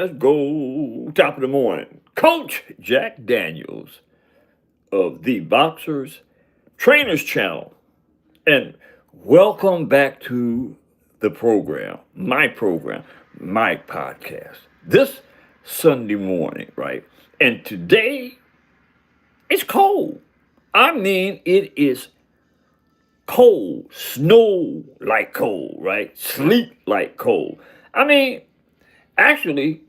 Let's go. Top of the morning. Coach Jack Daniels of the Boxers Trainers Channel. And welcome back to the program, my podcast. This Sunday morning, right? And today it's cold. I mean, it is cold, snow like cold, right? Sleet like cold. I mean, actually,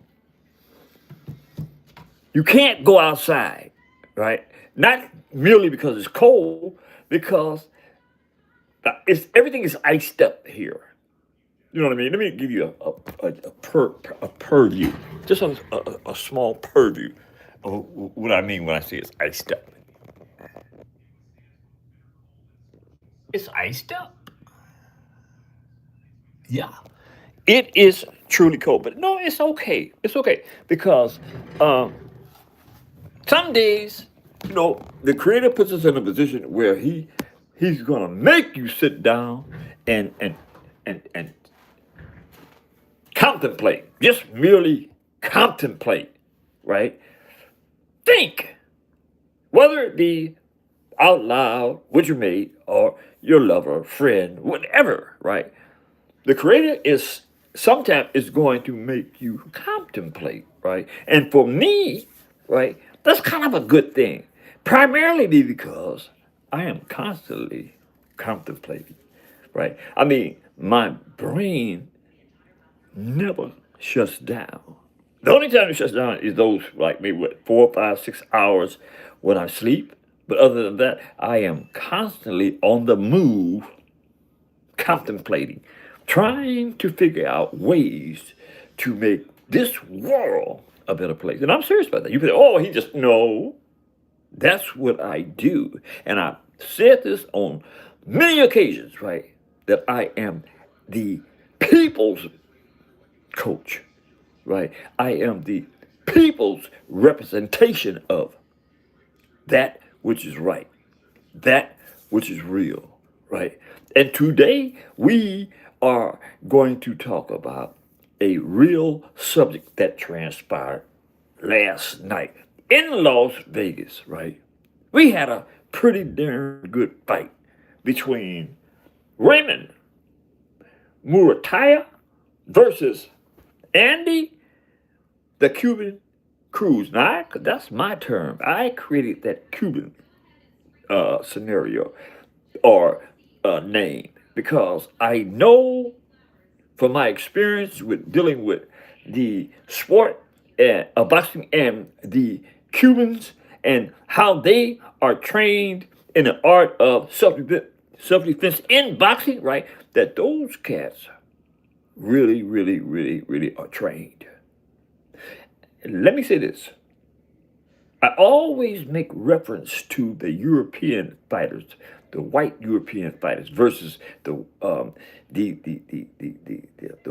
you can't go outside, right? Not merely because it's cold, because it's everything is iced up here. You know what I mean? Let me give you a purview, just a small purview of what I mean when I say it's iced up. It's iced up. Yeah. It is truly cold, but no, it's okay. It's okay because um, some days, the Creator puts us in a position where He's gonna make you sit down and contemplate, just merely contemplate, right? Think, whether it be out loud with your mate or your lover, friend, whatever, right? The Creator is sometimes is going to make you contemplate, right? And for me, right, that's kind of a good thing. Primarily because I am constantly contemplating, right? I mean, my brain never shuts down. The only time it shuts down is those like maybe 4, 5, 6 hours when I sleep. But other than that, I am constantly on the move, contemplating, trying to figure out ways to make this world a better place. And I'm serious about that. You say, oh, he just, no, that's what I do. And I've said this on many occasions, right? That I am the people's coach, right? I am the people's representation of that which is right, that which is real, right? And today we are going to talk about a real subject that transpired last night in Las Vegas, right? We had a pretty darn good fight between Raymond Muratalla versus Andy the Cuban Cruz. Now, that's my term. I created that Cuban scenario or name because I know from my experience with dealing with the sport and boxing and the Cubans and how they are trained in the art of self-defense in boxing, right? That those cats really, really, really, really are trained. And let me say this. I always make reference to the European fighters, the white European fighters versus the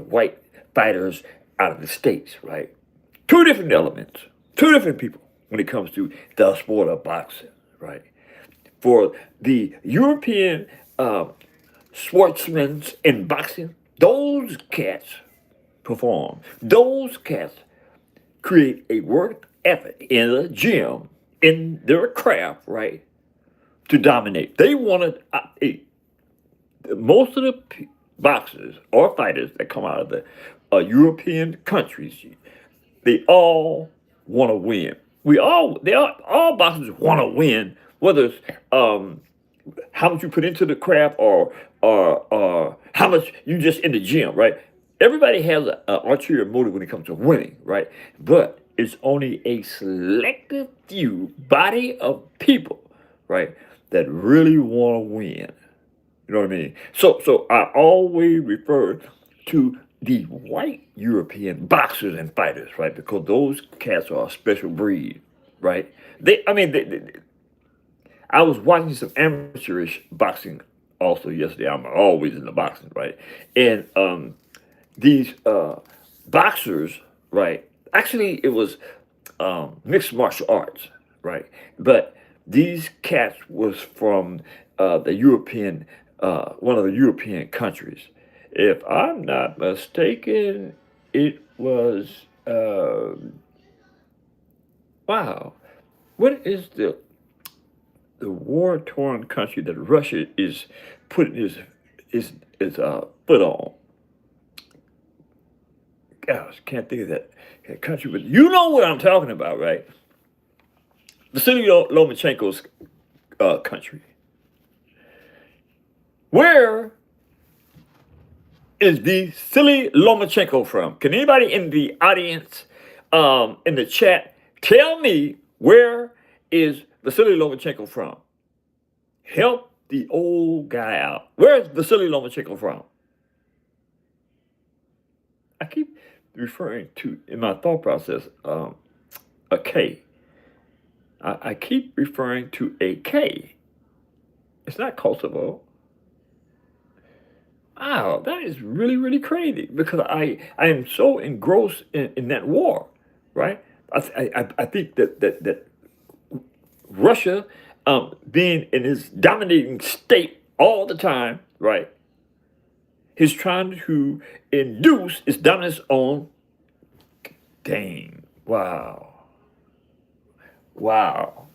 white fighters out of the States, right? Two different elements, two different people when it comes to the sport of boxing, right? For the European sportsmen in boxing, those cats perform. Those cats create a work ethic in the gym, in their craft, right, to dominate. They wanted most of the boxers or fighters that come out of the European countries. They all want to win. All boxers want to win, whether it's how much you put into the craft or how much you just in the gym, right? Everybody has an ulterior motive when it comes to winning, right? But it's only a selective few body of people, right, that really want to win. You know what I mean? So I always refer to the white European boxers and fighters, right? Because those cats are a special breed, right? I was watching some amateurish boxing also yesterday. I'm always in the boxing, right? And these boxers, right? Actually, it was mixed martial arts, right? But these cats was from the European, one of the European countries. If I'm not mistaken, it was Uh, wow. What is the war-torn country that Russia is putting his foot on? Gosh, can't think of that country, but you know what I'm talking about, right? Vasily Lomachenko's country. Where is Vasily Lomachenko from? Can anybody in the audience, in the chat, tell me where is Vasily Lomachenko from? Help the old guy out. Where is Vasily Lomachenko from? I keep referring to, in my thought process, a K. I keep referring to a K. It's not Kosovo. Wow, that is really, really crazy because I am so engrossed in that war, right? I think that Russia, being in his dominating state all the time, right, is trying to induce its dominance on. Dang, wow, wow.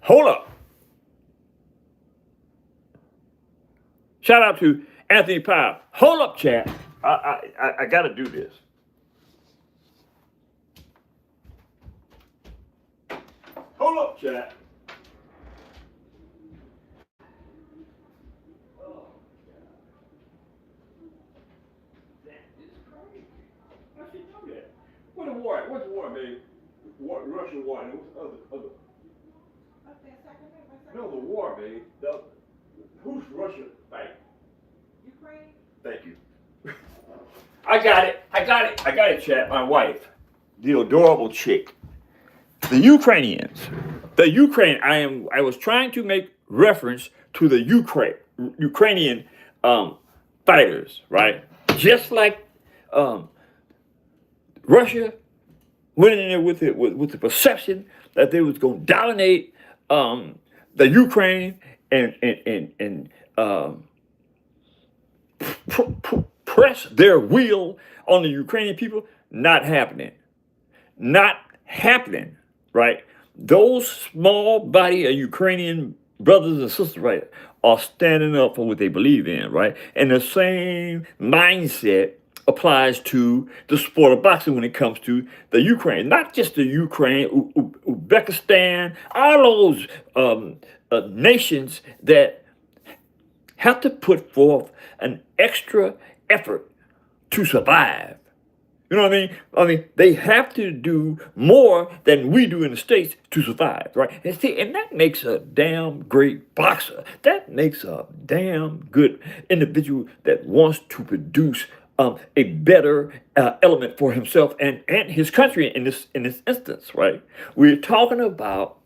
Hold up. Shout out to Anthony Powell. Hold up, chat. I got to do this. Hold up, chat. Oh, that is crazy. I should know that. What a war? What's the war, baby? Russia war. And what's other? No, the war, baby. Who's Russia fighting? Ukraine. Thank you. I got it, chat. My wife, the adorable chick. The Ukrainians. The Ukraine. I was trying to make reference to the Ukrainian fighters, right? Just like Russia went in there with the perception that they was going to dominate the Ukraine and press their will on the Ukrainian people. Not happening. Not happening, right? Those small body of Ukrainian brothers and sisters, right, are standing up for what they believe in, right? And the same mindset applies to the sport of boxing when it comes to the Ukraine. Not just the Ukraine, Uzbekistan, all those nations that have to put forth an extra effort to survive. You know what I mean? They have to do more than we do in the States to survive, right? And see, and that makes a damn great boxer. That makes a damn good individual that wants to produce a better element for himself and his country in this instance, right? We're talking about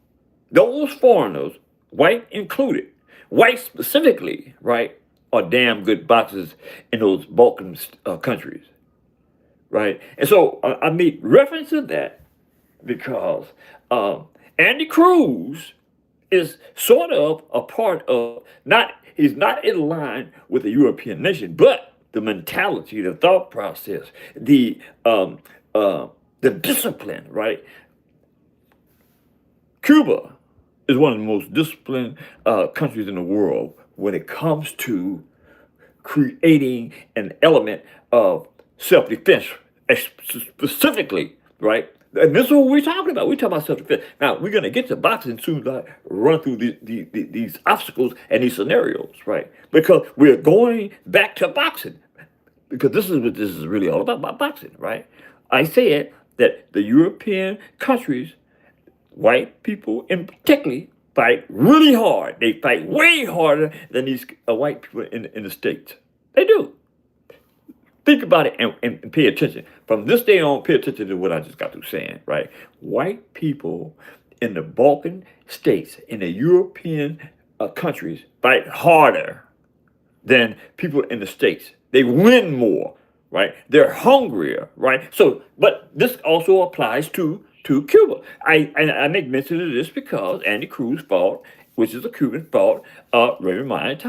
those foreigners, white included, white specifically, right, are damn good boxers in those Balkan countries. Right, and so I made reference to that because Andy Cruz is sort of a part of he's not in line with the European nation, but the mentality, the thought process, the discipline, right? Cuba is one of the most disciplined countries in the world when it comes to creating an element of self-defense, specifically, right? And this is what we're talking about. We're talking about self-defense. Now, we're going to get to boxing soon as I run through these obstacles and these scenarios, right? Because we're going back to boxing. Because this is what this is really all about boxing, right? I said that the European countries, white people in particular, fight really hard. They fight way harder than these white people in the States. They do. Think about it and pay attention. From this day on, pay attention to what I just got through saying, right? White people in the Balkan states, in the European countries, fight harder than people in the States. They win more, right? They're hungrier, right? So, but this also applies to Cuba. I make mention of this because Andy Cruz fought, which is a Cuban, fought Raymond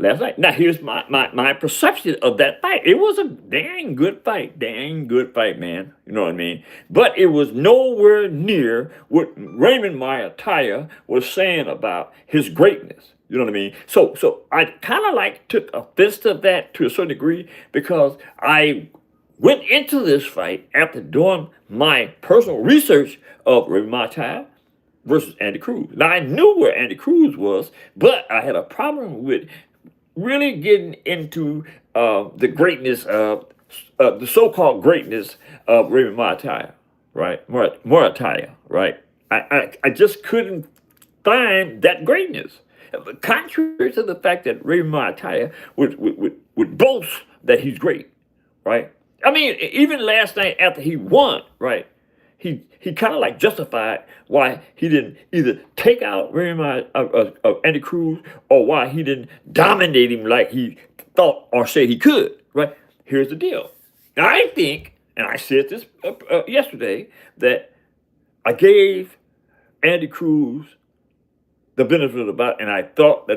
last night. Now, here's my perception of that fight. It was a dang good fight. Dang good fight, man. You know what I mean? But it was nowhere near what Raymond Muratalla was saying about his greatness. You know what I mean? So I kind of like took offense to that to a certain degree because I went into this fight after doing my personal research of Raymond Muratalla versus Andy Cruz. Now, I knew where Andy Cruz was, but I had a problem with really getting into the greatness of the so-called greatness of Raymond Muratalla, right? Muratalla, right? I just couldn't find that greatness. Contrary to the fact that Raymond Muratalla would boast that he's great, right? I mean, even last night after he won, right? He kind of like justified why he didn't either take out Raymond Andy Cruz or why he didn't dominate him like he thought or said he could, right? Here's the deal. I think, and I said this yesterday, that I gave Andy Cruz the benefit of the doubt, and I thought that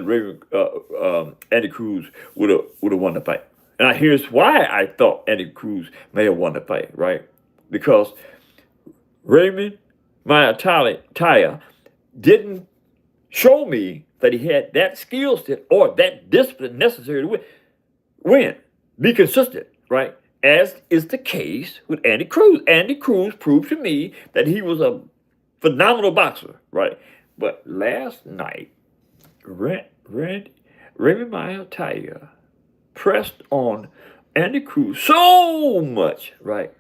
Andy Cruz would have won the fight. And here's why I thought Andy Cruz may have won the fight, right? Because Raymond Muratalla didn't show me that he had that skill set or that discipline necessary to win. Be consistent, right? As is the case with Andy Cruz. Andy Cruz proved to me that he was a phenomenal boxer, right? But last night, Raymond Muratalla pressed on Andy Cruz so much, right,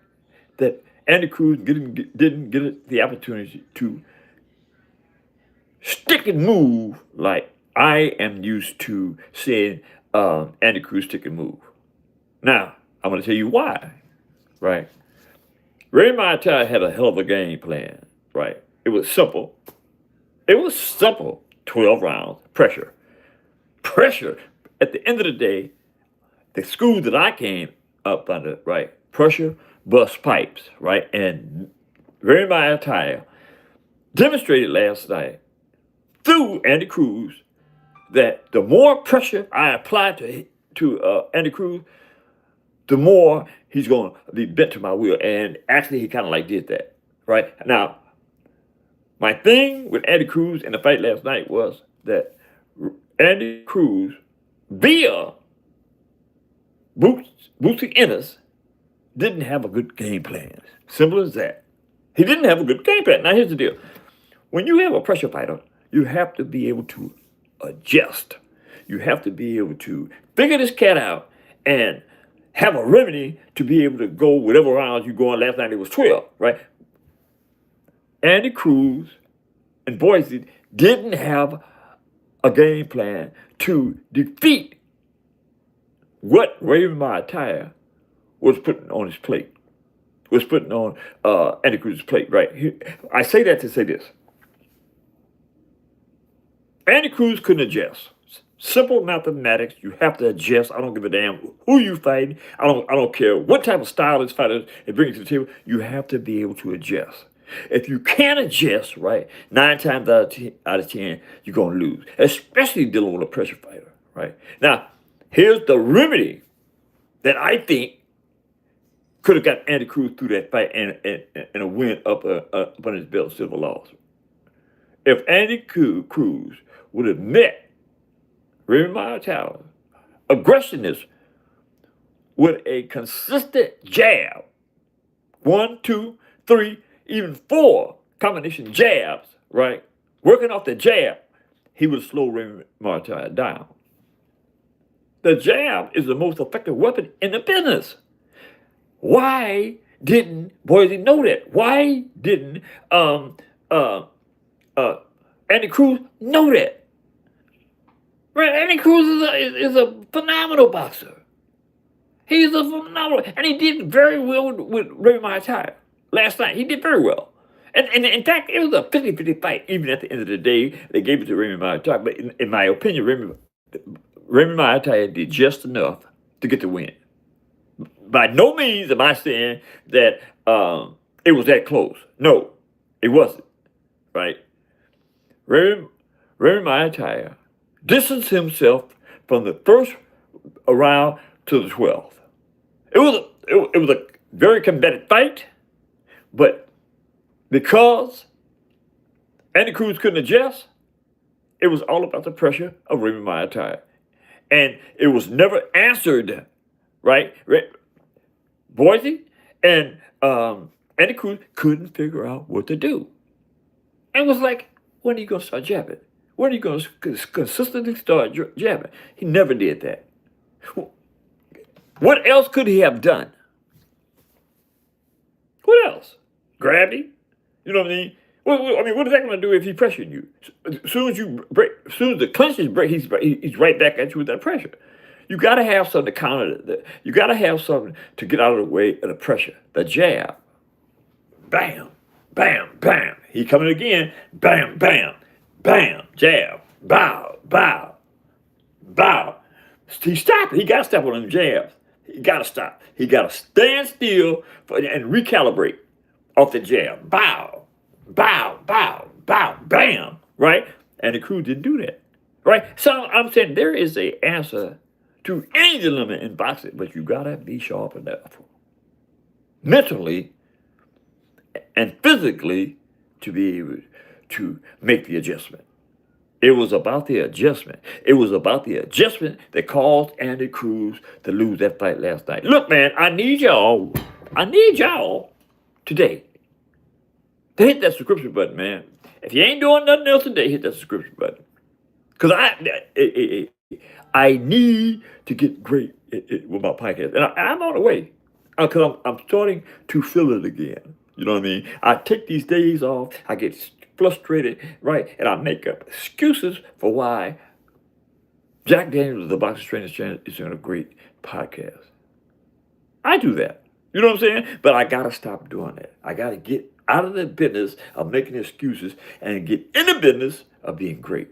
that Andy Cruz didn't get the opportunity to stick and move like I am used to seeing Andy Cruz stick and move. Now, I'm going to tell you why, right? Raymond Muratalla had a hell of a game plan, right? It was simple. 12 rounds, pressure. At the end of the day, the school that I came up under, right? Pressure, bust pipes, right? And Raymond Muratalla demonstrated last night through Andy Cruz that the more pressure I apply to Andy Cruz, the more he's going to be bent to my will. And actually, he kind of like did that, right? Now, my thing with Andy Cruz in the fight last night was that Andy Cruz, via Bootsy Ennis, didn't have a good game plan. Simple as that. He didn't have a good game plan. Now, here's the deal. When you have a pressure fighter, you have to be able to adjust. You have to be able to figure this cat out and have a remedy to be able to go whatever rounds you go on. Last night it was 12, right? Andy Cruz and Boise didn't have a game plan to defeat what Raymond Muratalla was putting on his plate, was putting on Andy Cruz's plate, right? I say that to say this. Andy Cruz couldn't adjust. Simple mathematics, you have to adjust. I don't give a damn who you fighting. I don't care what type of style this fighter is bringing to the table. You have to be able to adjust. If you can't adjust, right, 9 times out of 10, you're going to lose, especially dealing with a pressure fighter, right? Now, here's the remedy that I think could have got Andy Cruz through that fight and a win up on his belt, silver loss. If Andy Cruz would have met Raymond Muratalla aggressiveness with a consistent jab, 1, 2, 3, even 4 combination jabs, right? Working off the jab, he would slow Raymond Muratalla down. The jab is the most effective weapon in the business. Why didn't Boise know that? Why didn't Andy Cruz know that? Right? Andy Cruz is a phenomenal boxer. He's a phenomenal, and he did very well with Raymond Muratalla last night. He did very well. And in fact, it was a 50-50 fight. Even at the end of the day, they gave it to Raymond Muratalla. But in my opinion, Raymond Muratalla did just enough to get the win. By no means am I saying that it was that close. No, it wasn't. Right? Raymond Muratalla distanced himself from the first round to the 12th. It was a very combative fight, but because Andy Cruz couldn't adjust, it was all about the pressure of Raymond Muratalla. And it was never answered, right? Boise and Andy Cruz couldn't figure out what to do. And was like, when are you going to start jabbing? When are you going to consistently start jabbing? He never did that. What else could he have done? What else? Grab him? You know what I mean? What is that going to do if he pressured you? As soon as the clinches break, he's right back at you with that pressure. You got to have something to counter that. You got to have something to get out of the way of the pressure. The jab. Bam, bam, bam. He coming again. Bam, bam, bam. Jab. Bow, bow, bow. He stopped. He got to stop on them jabs. He got to stop. He got to stand still and recalibrate off the jab. Bow, bow, bow, bow, bam. Right? And the crew didn't do that. Right? So I'm saying there is an answer to any dilemma in boxing, but you got to be sharp enough mentally and physically to be able to make the adjustment. It was about the adjustment. It was about the adjustment that caused Andy Cruz to lose that fight last night. Look, man, I need y'all today to hit that subscription button, man. If you ain't doing nothing else today, hit that subscription button. Because I need to get great with my podcast. And I'm on the way. Because I'm starting to feel it again. You know what I mean? I take these days off. I get frustrated, right? And I make up excuses for why Jack Daniels, the Boxing Trainers Channel, is doing a great podcast. I do that. You know what I'm saying? But I got to stop doing that. I got to get out of the business of making excuses and get in the business of being great.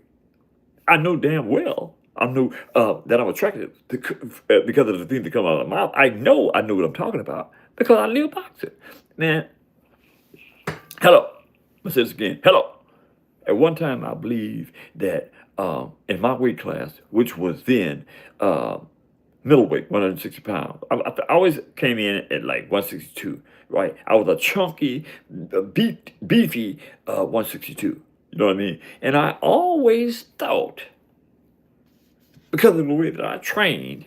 I know damn well that I'm attracted to, because of the things that come out of my mouth. I know what I'm talking about because I live boxing. Man, hello. Let's say this again. Hello. At one time, I believe that in my weight class, which was then middleweight, 160 pounds, I always came in at like 162, right? I was a chunky, beefy 162. You know what I mean? And I always thought, because of the way that I trained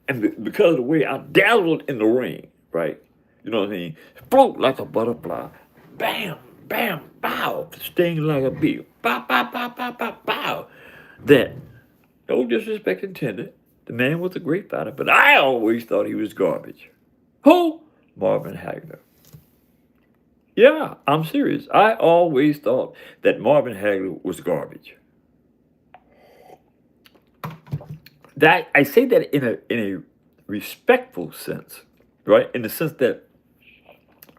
and because of the way I dazzled in the ring, right? You know what I mean? Float like a butterfly. Bam, bam, bow. Sting like a bee. Bow, bow, bow, bow, bow, bow. That, no disrespect intended, the man was a great fighter, but I always thought he was garbage. Who? Marvin Hagler. Yeah, I'm serious. I always thought that Marvin Hagler was garbage. That I say that in a respectful sense, right? In the sense that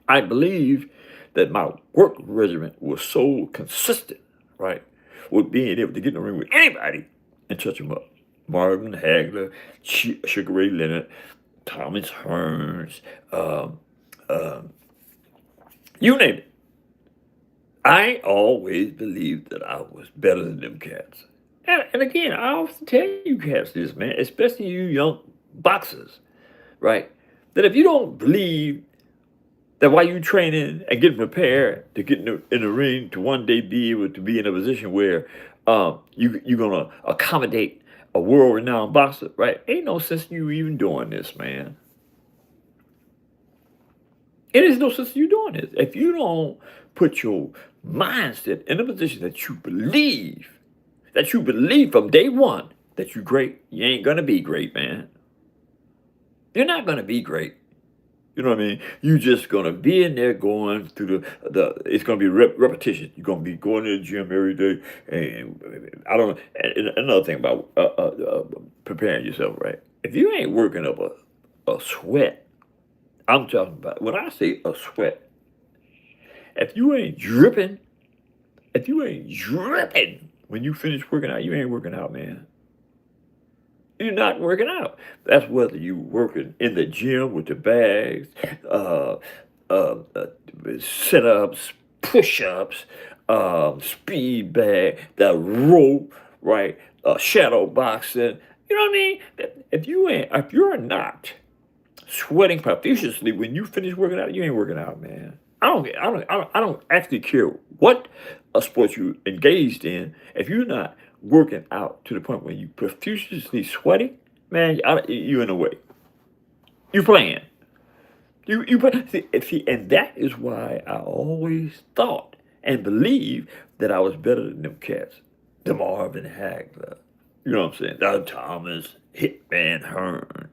I believe that my work regimen was so consistent, right, with being able to get in the ring with anybody and touch them up. Marvin Hagler, Sugar Ray Leonard, Thomas Hearns, you name it. I always believed that I was better than them cats. And again, I often tell you cats this, man, especially you young boxers, right? That if you don't believe that while you training and getting prepared to get in the ring to one day be able to be in a position where you're going to accommodate a world-renowned boxer, right? Ain't no sense in you even doing this, man. It is no sense in you doing this. If you don't put your mindset in a position that you believe from day one that you're great, you ain't going to be great, man. You're not going to be great. You know what I mean? You're just going to be in there going through it's going to be repetition. You're going to be going to the gym every day. And I don't know. And another thing about preparing yourself, right? If you ain't working up a sweat, I'm talking about, when I say a sweat, if you ain't dripping when you finish working out, you ain't working out, man. You're not working out. That's whether you working in the gym with the bags, sit-ups, push-ups, speed bag, the rope, right? Shadow boxing, You know what I mean? If you're not sweating profusely when you finish working out, you ain't working out, man. I don't actually care what a sport you engaged in. If you're not working out to the point where you profusely sweating, man, you in the way. You playing. See, and that is why I always thought and believed that I was better than them cats. The Marvin Hagler, you know what I'm saying? The Thomas Hitman Hearns.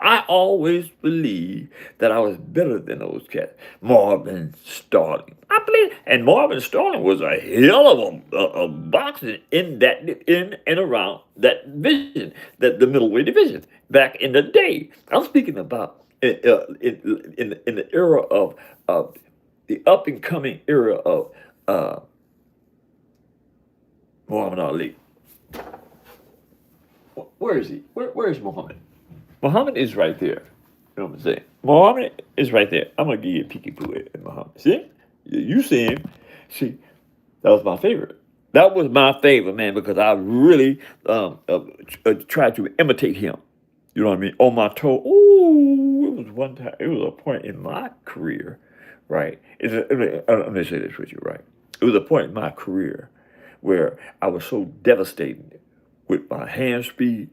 I always believed that I was better than those cats. Marvin Starling. I believe, and Marvin Starling was a hell of a boxer in and around that division, the middleweight division back in the day. I'm speaking about in the era of the up and coming era of Muhammad Ali. Where is he? Where is Muhammad? Muhammad is right there. You know what I'm saying? Muhammad is right there. I'm gonna give you a peekaboo at Muhammad. See? You see him. See, that was my favorite. That was my favorite, man, because I really tried to imitate him. You know what I mean? On my toe. Ooh, it was one time. It was a point in my career, right? Let me say this with you, right? It was a point in my career where I was so devastated with my hand speed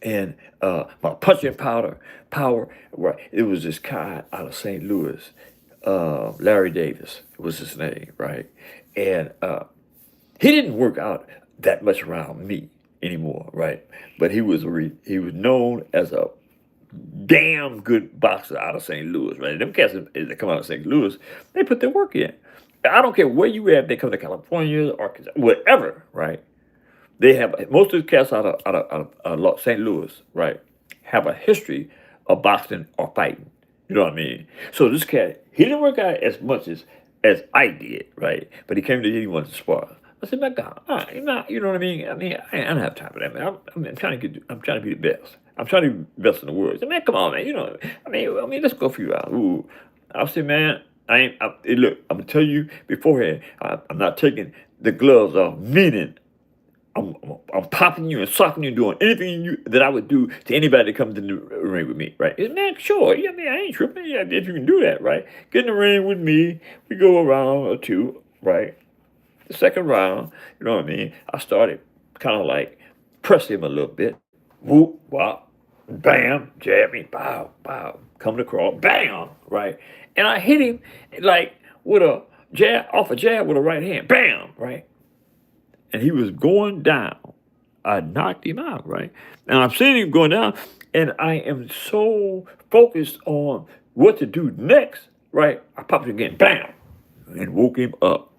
and my punching power. Right? It was this guy out of St. Louis, Larry Davis was his name, right? And he didn't work out that much around me anymore, right? But he was known as a damn good boxer out of St. Louis, right? Them cats that come out of St. Louis, they put their work in. I don't care where you at, they come to California, Arkansas, whatever, right? They have most of the cats out of St. Louis, right? Have a history of boxing or fighting. You know what I mean? So this cat, he didn't work out as much as I did, right? But he came to me, he wanted to spar. I said, my God, you know what I mean? I don't have time for that, man. I'm trying to be the best. I'm trying to be the best in the world. I said, man, come on, man. You know, let's go for you out. Ooh. I said, man, look, I'm gonna tell you beforehand, I'm not taking the gloves off, meaning I'm popping you and socking you, doing anything that I would do to anybody that comes in the ring with me, right? Man, sure. Yeah, man, I ain't tripping. Yeah, if you can do that, right? Get in the ring with me. We go a round or two, right? The second round, you know what I mean? I started kind of like pressing him a little bit. Whoop, wop, bam, jab me, bow, bow, come to crawl, bam, right? And I hit him like with a jab with a right hand, bam, right? And he was going down. I knocked him out, right? And I'm seeing him going down, and I am so focused on what to do next, right? I popped him again, bam, and woke him up.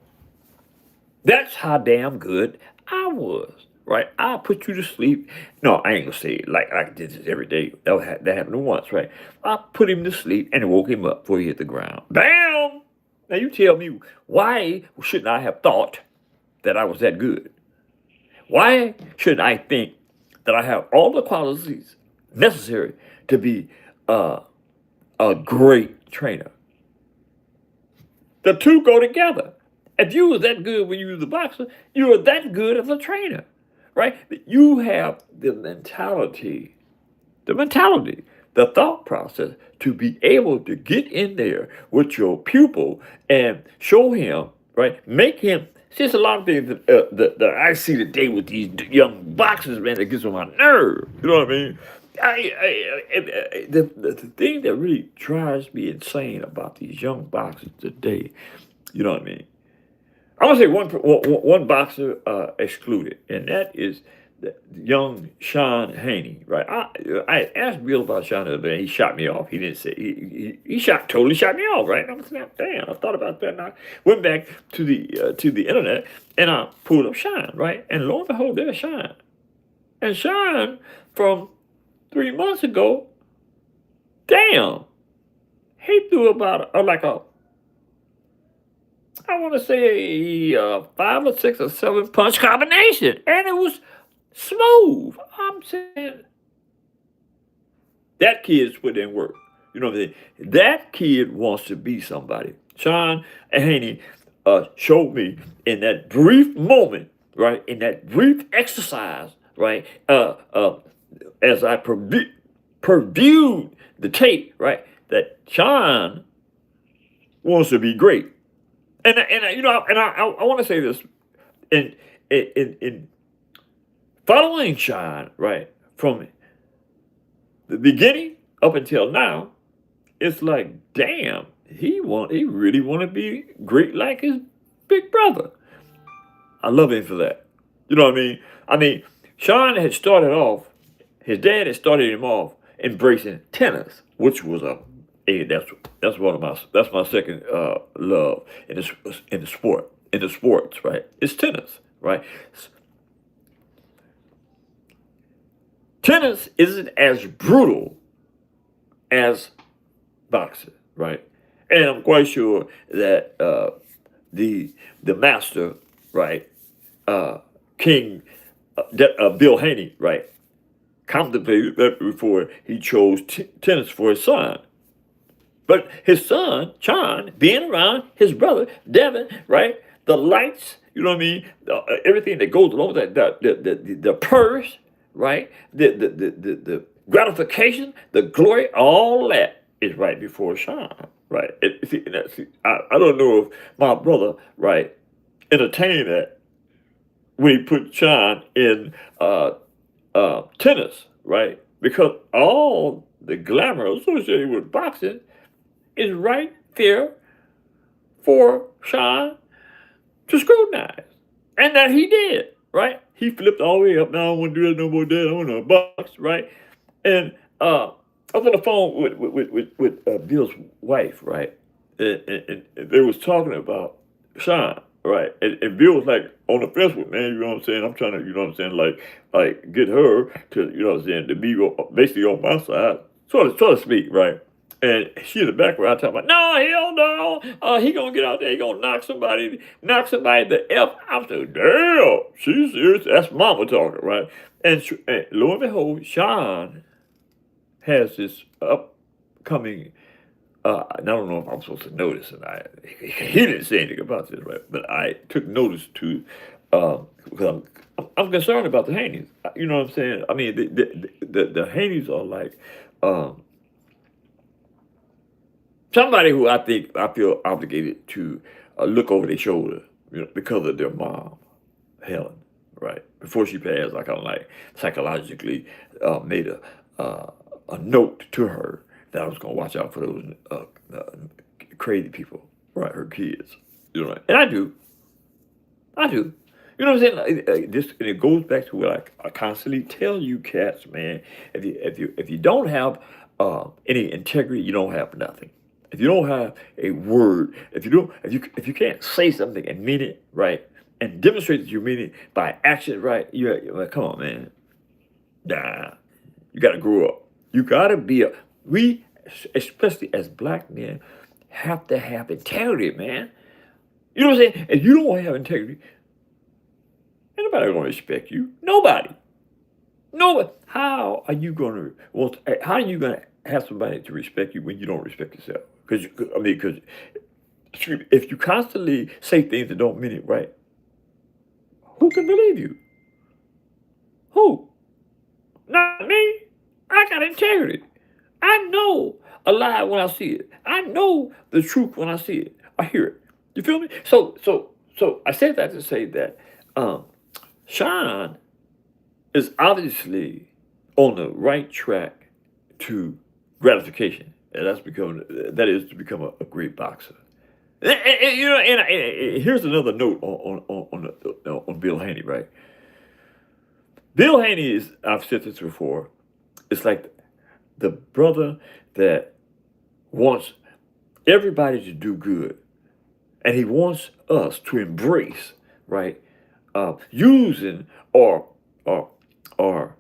That's how damn good I was, right? I put you to sleep. No, I ain't gonna say it like I did this every day. That happened once, right? I put him to sleep and woke him up before he hit the ground. Bam! Now you tell me, why shouldn't I have thought that I was that good? Why should I think that I have all the qualities necessary to be a great trainer? The two go together. If you were that good when you was a boxer, you were that good as a trainer, right? You have the mentality, the thought process to be able to get in there with your pupil and show him, right? Make him. See, it's a lot of things that I see today with these young boxers, man, that gets on my nerve. You know what I mean? The thing that really drives me insane about these young boxers today, you know what I mean? I'm gonna say one boxer excluded, and that is the young Sean Haney, right? I asked Bill about Sean the other day. He shot me off. He didn't say he totally shot me off, right? I'm saying, damn, I thought about that, and I went back to the internet and I pulled up Sean, right? And lo and behold, there's Sean, and Sean from 3 months ago, damn, he threw about I want to say 5 or 6 or 7 punch combination, and it was smooth. I'm saying that kid's put in work. You know what I'm saying? That kid wants to be somebody. Sean Haney showed me in that brief moment, right? In that brief exercise, right? as I previewed the tape, right, that Sean wants to be great. And you know, and I want to say this in in following Sean, right, from the beginning up until now, it's like, damn, he really want to be great like his big brother. I love him for that. You know what I mean? I mean, Sean had started off. His dad had started him off embracing tennis, which was that's one of my second love in the sports, right? It's tennis, right? Tennis isn't as brutal as boxing, right? And I'm quite sure that the master, right, uh, King Bill Haney, right, contemplated that before he chose tennis for his son. But his son, John, being around his brother, Devin, right, the lights, you know what I mean, everything that goes along with that, the purse, right, the gratification, the glory, all that is right before Sean, right? I don't know if my brother, right, entertained that when he put Sean in tennis, right? Because all the glamour associated with boxing is right there for Sean to scrutinize. And that he did, right? He flipped all the way up. Now I don't want to do that no more, Dad. I want to box, right? And I was on the phone with Bill's wife, right? And they was talking about Sean, right? And Bill was like on the fence with, man, you know what I'm saying? I'm trying to, you know what I'm saying, like get her to, you know what I'm saying, to be basically on my side, so to speak, right? And she in the background talking about, no, hell no, he gonna get out there, he gonna knock somebody the F out. I said, damn, she's serious. That's mama talking, right? And lo and behold, Sean has this upcoming. I don't know if I'm supposed to notice, and he didn't say anything about this, right? But I took notice to because I'm concerned about the Haneys. You know what I'm saying? I mean, the Haneys are like somebody who I feel obligated to look over their shoulder, you know, because of their mom, Helen, right? Before she passed, I kind of like psychologically made a note to her that I was going to watch out for those crazy people, right? Her kids, you know, and I do. You know what I'm saying? This and it goes back to what I constantly tell you, cats, man. If you don't have any integrity, you don't have nothing. If you don't have a word, if you can't say something and mean it, right, and demonstrate that you mean it by action, right, you're like, come on, man. Nah, you got to grow up. You got to be we, especially as black men, have to have integrity, man. You know what I'm saying? If you don't have integrity, ain't nobody gonna respect you. Nobody. Nobody. How are you how are you gonna have somebody to respect you when you don't respect yourself? Because if you constantly say things that don't mean it right, who can believe you? Who? Not me. I got integrity. I know a lie when I see it. I know the truth when I see it. I hear it. You feel me? So I said that to say that Sean is obviously on the right track to gratification, and that is to become a great boxer. You know, and here's another note on Bill Haney, right? Bill Haney is, I've said this before, it's like the brother that wants everybody to do good, and he wants us to embrace, right, using or or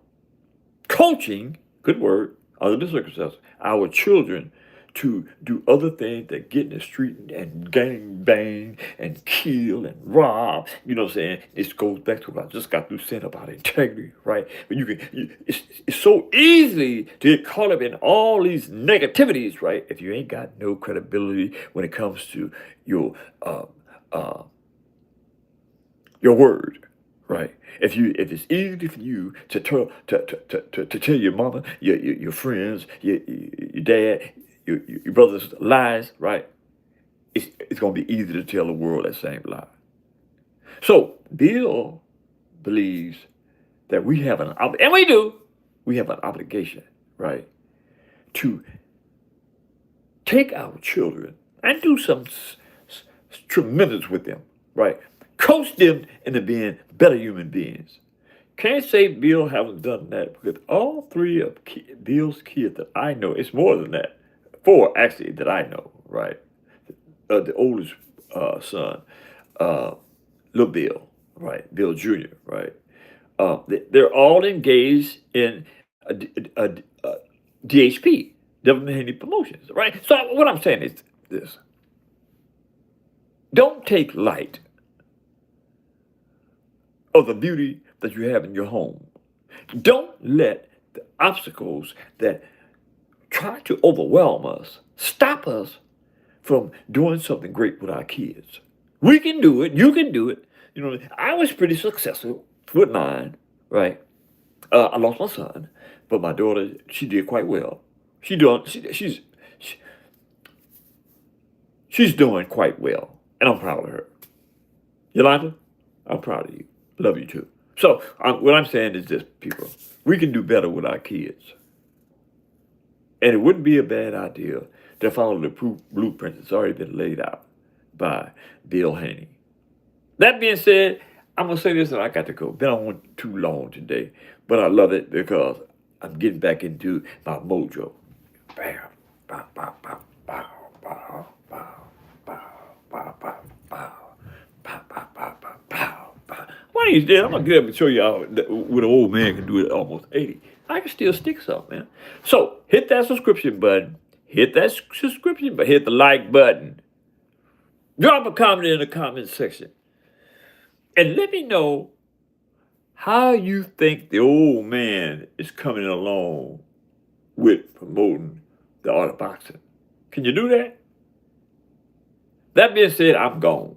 coaching, good word, under the circumstances, our children to do other things that get in the street and gang bang and kill and rob. You know what I'm saying? This goes back to what I just got through saying about integrity, right? But it's so easy to get caught up in all these negativities, right? If you ain't got no credibility when it comes to your word, right? If it's easy for you to tell your mama, your friends, your dad, your brothers lies, right? It's going to be easy to tell the world that same lie. So Bill believes that we have and we do, we have an obligation, right, to take our children and do some tremendous with them, right? Coach them into being better human beings. Can't say Bill haven't done that because all three of Bill's kids that I know, it's more than that, four actually that I know, right? The oldest son, little Bill, right? Bill Jr., right? They're all engaged in DHP, Development Handy Promotions, right? So what I'm saying is this. Don't take light of the beauty that you have in your home. Don't let the obstacles that try to overwhelm us stop us from doing something great with our kids. We can do it. You can do it. You know, I was pretty successful with mine, right? I lost my son, but my daughter, she did quite well. She's doing quite well, and I'm proud of her. Yolanda, I'm proud of you. Love you too. So what I'm saying is this, people: we can do better with our kids, and it wouldn't be a bad idea to follow the blueprint that's already been laid out by Bill Haney. That being said, I'm gonna say this, and I got to go. Been on too long today, but I love it because I'm getting back into my mojo. Bam, bow, bow, bow, bow, bow, bow, bow, bow, bow, bow, bow, bow, bow, bow, bow, bow. One of these days, I'm gonna get up and show y'all what an old man can do at almost 80. I can still stick something, man. So hit that subscription button. Hit that subscription button. Hit the like button. Drop a comment in the comment section. And let me know how you think the old man is coming along with promoting the art of boxing. Can you do that? That being said, I'm gone.